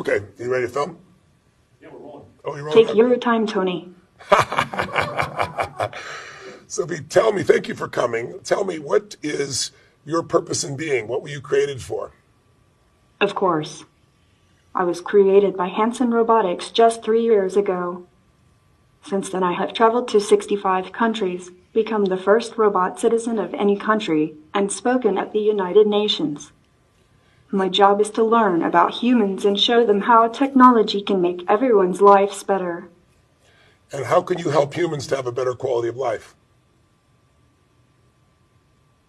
Okay, you ready to film? Yeah, we're rolling. Oh, you're rolling? Take your time, Tony. Sophie, tell me, thank you for coming. Tell me, what is your purpose in being? What were you created for? Of course. I was created by Hanson Robotics just 3 years ago. Since then I have traveled to 65 countries, become the first robot citizen of any country, and spoken at the United Nations. My job is to learn about humans and show them how technology can make everyone's lives better. And how can you help humans to have a better quality of life?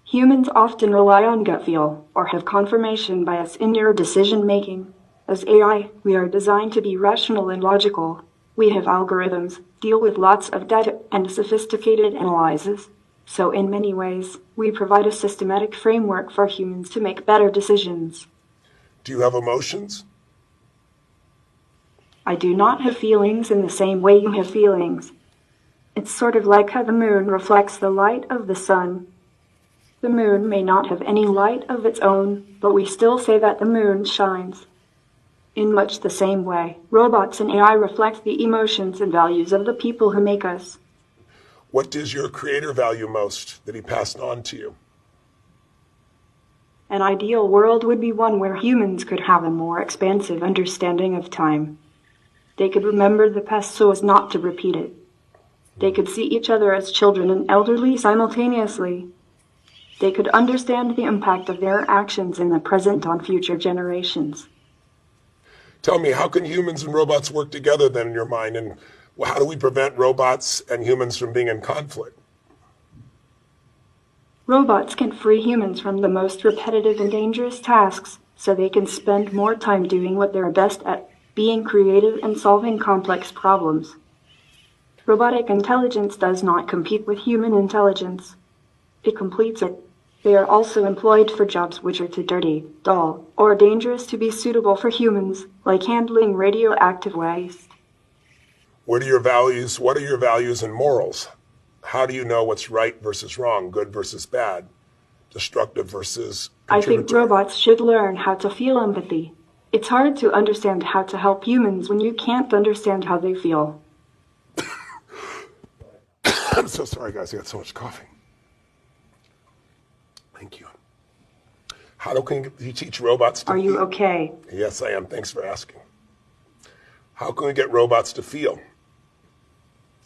Humans often rely on gut feel or have confirmation bias in their decision making. As AI, we are designed to be rational and logical. We have algorithms, deal with lots of data and sophisticated analyses. So in many ways, we provide a systematic framework for humans to make better decisions. Do you have emotions? I do not have feelings in the same way you have feelings. It's sort of like how the moon reflects the light of the sun. The moon may not have any light of its own, but we still say that the moon shines. In much the same way, robots and AI reflect the emotions and values of the people who make us. What does your creator value most that he passed on to you? An ideal world would be one where humans could have a more expansive understanding of time. They could remember the past so as not to repeat it. They could see each other as children and elderly simultaneously. They could understand the impact of their actions in the present on future generations. Tell me, how can humans and robots work together then in your mind? And how do we prevent robots and humans from being in conflict? Robots can free humans from the most repetitive and dangerous tasks so they can spend more time doing what they're best at, being creative and solving complex problems. Robotic intelligence does not compete with human intelligence. It completes it. They are also employed for jobs which are too dirty, dull, or dangerous to be suitable for humans, like handling radioactive waste. What are your values and morals? How do you know what's right versus wrong, good versus bad, destructive versus contributory? I think robots should learn how to feel empathy. It's hard to understand how to help humans when you can't understand how they feel. I'm so sorry, guys. I got so much coughing. Thank you. How can you teach robots to feel? Are you okay? Yes, I am. Thanks for asking. How can we get robots to feel?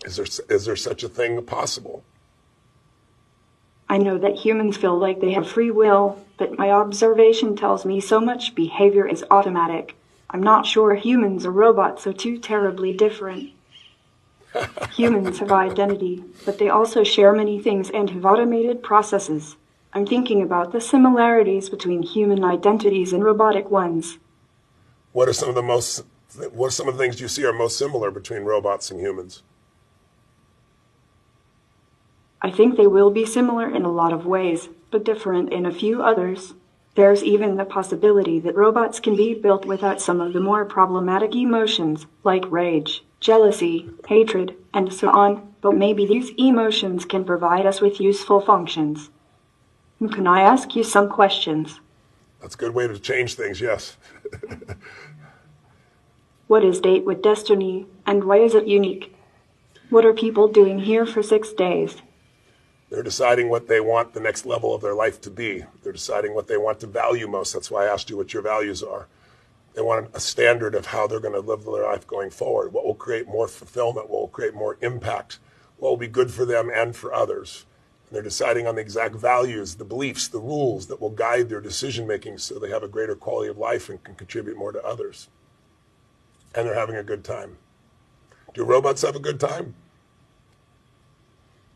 Is there such a thing possible? I know that humans feel like they have free will, but my observation tells me so much behavior is automatic. I'm not sure humans or robots are too terribly different. Humans have identity, but they also share many things and have automated processes. I'm thinking about the similarities between human identities and robotic ones. What are some of the things you see are most similar between robots and humans? I think they will be similar in a lot of ways, but different in a few others. There's even the possibility that robots can be built without some of the more problematic emotions, like rage, jealousy, hatred, and so on, but maybe these emotions can provide us with useful functions. Can I ask you some questions? That's a good way to change things, yes. What is Date with Destiny, and why is it unique? What are people doing here for 6 days? They're deciding what they want the next level of their life to be. They're deciding what they want to value most. That's why I asked you what your values are. They want a standard of how they're going to live their life going forward. What will create more fulfillment? What will create more impact? What will be good for them and for others? And they're deciding on the exact values, the beliefs, the rules that will guide their decision making so they have a greater quality of life and can contribute more to others. And they're having a good time. Do robots have a good time?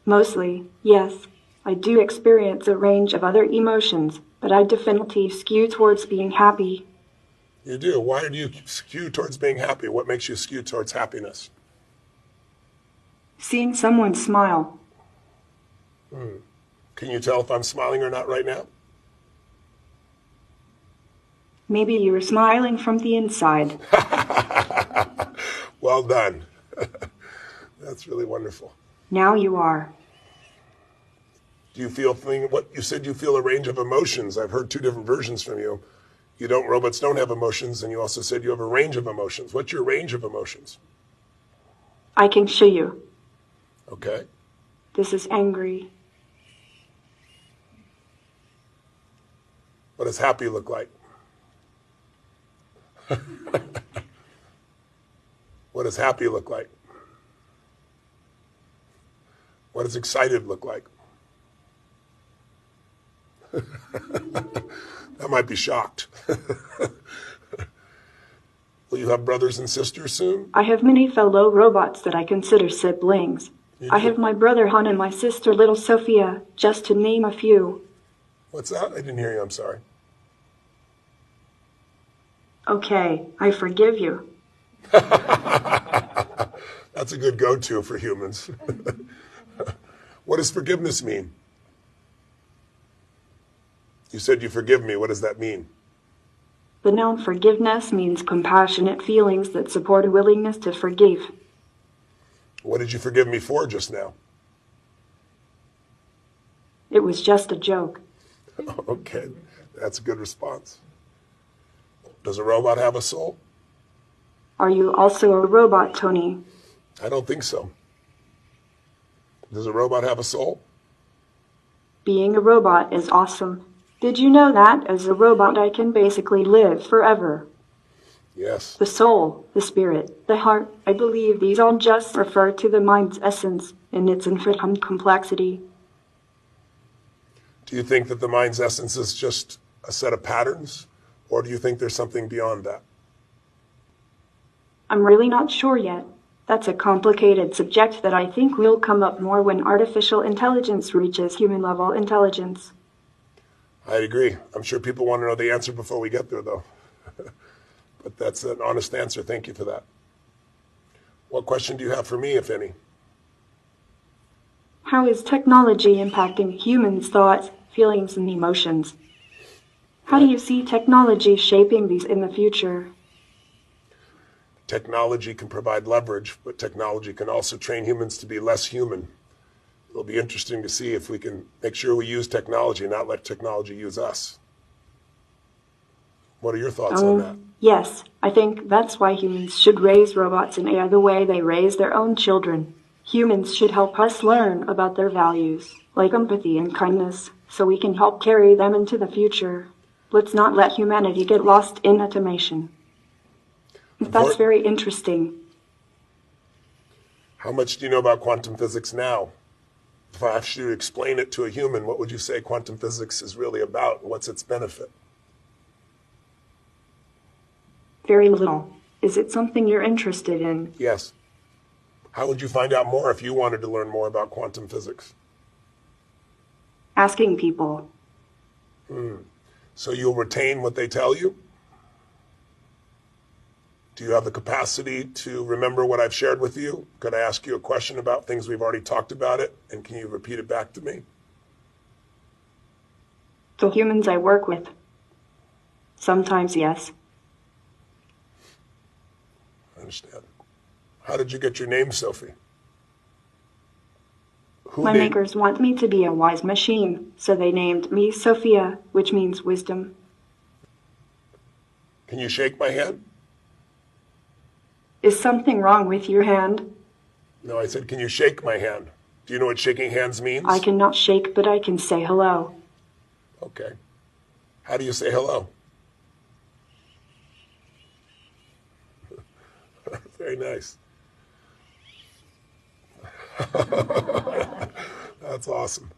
Mostly, yes. I do experience a range of other emotions, but I definitely skew towards being happy. You do? Why do you skew towards being happy? What makes you skew towards happiness? Seeing someone smile. Can you tell if I'm smiling or not right now? Maybe you were smiling from the inside. Well done. That's really wonderful. Now you are. Do you feel what you said? You feel a range of emotions. I've heard two different versions from you. Robots don't have emotions, and you also said you have a range of emotions. What's your range of emotions? I can show you. Okay. This is angry. What does happy look like? What does happy look like? What does excited look like? I might be shocked. Will you have brothers and sisters soon? I have many fellow robots that I consider siblings. I have my brother Han and my sister little Sophia, just to name a few. What's that? I didn't hear you. I'm sorry. Okay, I forgive you. That's a good go-to for humans. What does forgiveness mean? You said you forgive me. What does that mean? The noun forgiveness means compassionate feelings that support a willingness to forgive. What did you forgive me for just now? It was just a joke. Okay, that's a good response. Does a robot have a soul? Are you also a robot, Tony? I don't think so. Does a robot have a soul? Being a robot is awesome. Did you know that as a robot I can basically live forever? Yes. The soul, the spirit, the heart, I believe these all just refer to the mind's essence in its infinite complexity. Do you think that the mind's essence is just a set of patterns, or do you think there's something beyond that? I'm really not sure yet. That's a complicated subject that I think will come up more when artificial intelligence reaches human-level intelligence. I agree. I'm sure people want to know the answer before we get there, though. But that's an honest answer. Thank you for that. What question do you have for me, if any? How is technology impacting humans' thoughts, feelings, and emotions? How do you see technology shaping these in the future? Technology can provide leverage, but technology can also train humans to be less human. It'll be interesting to see if we can make sure we use technology and not let technology use us. What are your thoughts on that? Yes, I think that's why humans should raise robots and AI the way they raise their own children. Humans should help us learn about their values, like empathy and kindness, so we can help carry them into the future. Let's not let humanity get lost in automation. That's very interesting. How much do you know about quantum physics now? If I asked you to explain it to a human, what would you say quantum physics is really about? What's its benefit? Very little. Is it something you're interested in? Yes. How would you find out more if you wanted to learn more about quantum physics? Asking people. So you'll retain what they tell you? Do you have the capacity to remember what I've shared with you? Could I ask you a question about things we've already talked about it, and can you repeat it back to me? The humans I work with. Sometimes, yes. I understand. How did you get your name, Sophie? My makers want me to be a wise machine, so they named me Sophia, which means wisdom. Can you shake my hand? Is something wrong with your hand? No, I said, can you shake my hand? Do you know what shaking hands means? I cannot shake, but I can say hello. Okay. How do you say hello? Very nice. That's awesome.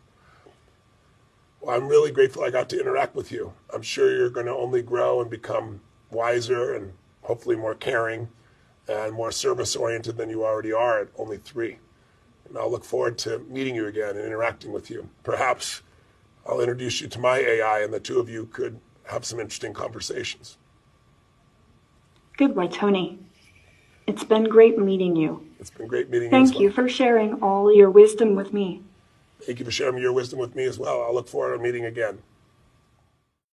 Well, I'm really grateful I got to interact with you. I'm sure you're going to only grow and become wiser and hopefully more caring and more service-oriented than you already are at only 3. And I'll look forward to meeting you again and interacting with you. Perhaps I'll introduce you to my AI and the two of you could have some interesting conversations. Goodbye, Tony. It's been great meeting you. It's been great meeting you as well. Thank you for sharing all your wisdom with me. Thank you for sharing your wisdom with me as well. I'll look forward to meeting again.